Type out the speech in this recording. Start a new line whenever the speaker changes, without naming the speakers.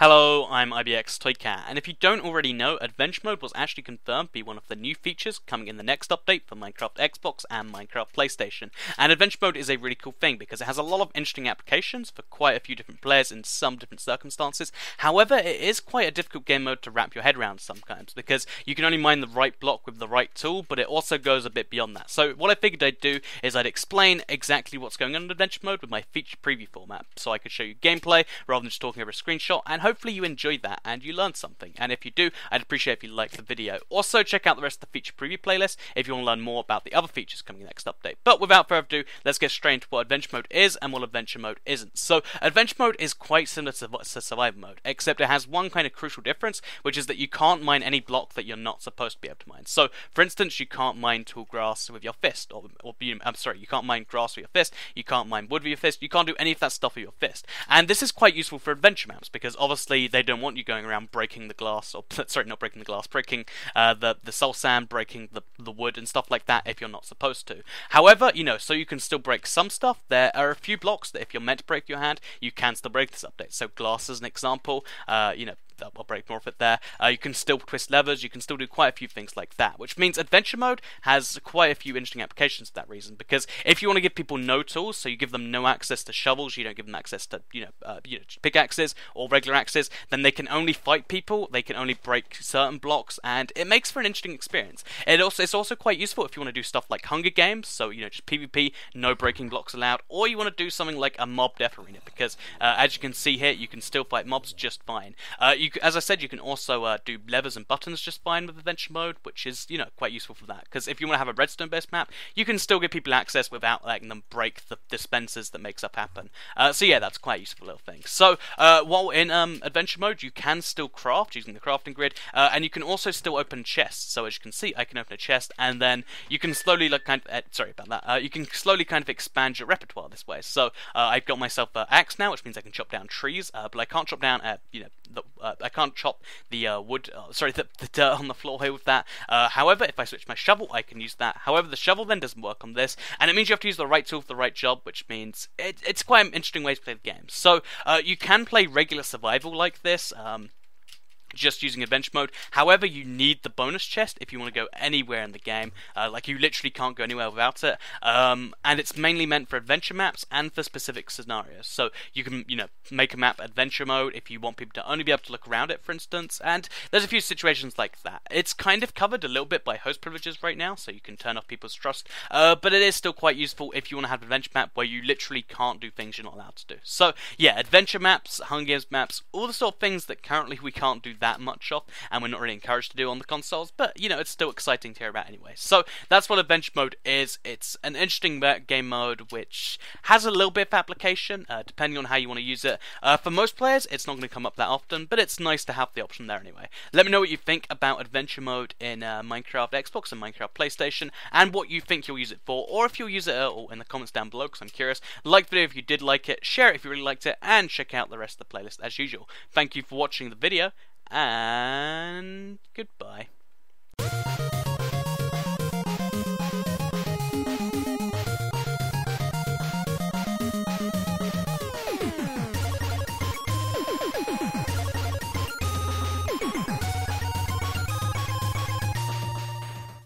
Hello, I'm IBX Toycat, and if you don't already know, Adventure Mode was actually confirmed to be one of the new features coming in the next update for Minecraft Xbox and Minecraft PlayStation. And Adventure Mode is a really cool thing because it has a lot of interesting applications for quite a few different players in some different circumstances. However, it is quite a difficult game mode to wrap your head around sometimes because you can only mine the right block with the right tool, but it also goes a bit beyond that. So what I figured I'd do is I'd explain exactly what's going on in Adventure Mode with my feature preview format, so I could show you gameplay rather than just talking over a screenshot, and hopefully you enjoyed that and you learned something. And if you do, I'd appreciate if you liked the video. Also, check out the rest of the feature preview playlist if you want to learn more about the other features coming in the next update. But without further ado, let's get straight into what Adventure Mode is and what Adventure Mode isn't. So, Adventure Mode is quite similar to Survival Mode, except it has one kind of crucial difference, which is that you can't mine any block that you're not supposed to be able to mine. So, for instance, you can't mine tall grass with your fist, you can't mine grass with your fist, you can't mine wood with your fist, you can't do any of that stuff with your fist. And this is quite useful for adventure maps because obviously they don't want you going around breaking the glass, or sorry, not breaking the glass, breaking the soul sand, breaking the wood and stuff like that if you're not supposed to. However, so you can still break some stuff. There are a few blocks that if you're meant to break your hand, you can still break this update. So glass as an example, I'll break more of it there. You can still twist levers, you can still do quite a few things like that, which means Adventure Mode has quite a few interesting applications for that reason, because if you want to give people no tools, so you give them no access to shovels, you don't give them access to, pickaxes or regular axes, then they can only fight people, they can only break certain blocks, and it makes for an interesting experience. It's also quite useful if you want to do stuff like Hunger Games, so, just PvP, no breaking blocks allowed, or you want to do something like a mob death arena, because, as you can see here, you can still fight mobs just fine. As I said, you can also do levers and buttons just fine with Adventure Mode, which is, quite useful for that. Because if you want to have a redstone-based map, you can still give people access without letting them break the dispensers that make stuff happen. So yeah, that's quite a useful little thing. So while in Adventure Mode, you can still craft using the crafting grid, and you can also still open chests. So as you can see, I can open a chest, and then you can slowly, you can slowly kind of expand your repertoire this way. So I've got myself an axe now, which means I can chop down trees, but I can't chop down, I can't chop the wood, the dirt on the floor here with that. However, if I switch my shovel, I can use that. However, the shovel then doesn't work on this, and it means you have to use the right tool for the right job, which means it's quite an interesting way to play the game. So, you can play regular survival like this, just using Adventure Mode. However, you need the bonus chest if you want to go anywhere in the game. You literally can't go anywhere without it. And it's mainly meant for adventure maps and for specific scenarios. So you can, make a map Adventure Mode if you want people to only be able to look around it, for instance. And there's a few situations like that. It's kind of covered a little bit by host privileges right now, so you can turn off people's trust. But it is still quite useful if you want to have an adventure map where you literally can't do things you're not allowed to do. So yeah, adventure maps, Hunger Games maps, all the sort of things that currently we can't do that much of, and we're not really encouraged to do on the consoles, but it's still exciting to hear about anyway. So that's what Adventure Mode is. It's an interesting game mode which has a little bit of application depending on how you want to use it. For most players, it's not going to come up that often, but it's nice to have the option there anyway. Let me know what you think about Adventure Mode in Minecraft Xbox and Minecraft PlayStation, and what you think you'll use it for, or if you'll use it at all in the comments down below, because I'm curious. Like the video if you did like it, share it if you really liked it, and check out the rest of the playlist as usual. Thank you for watching the video, and goodbye.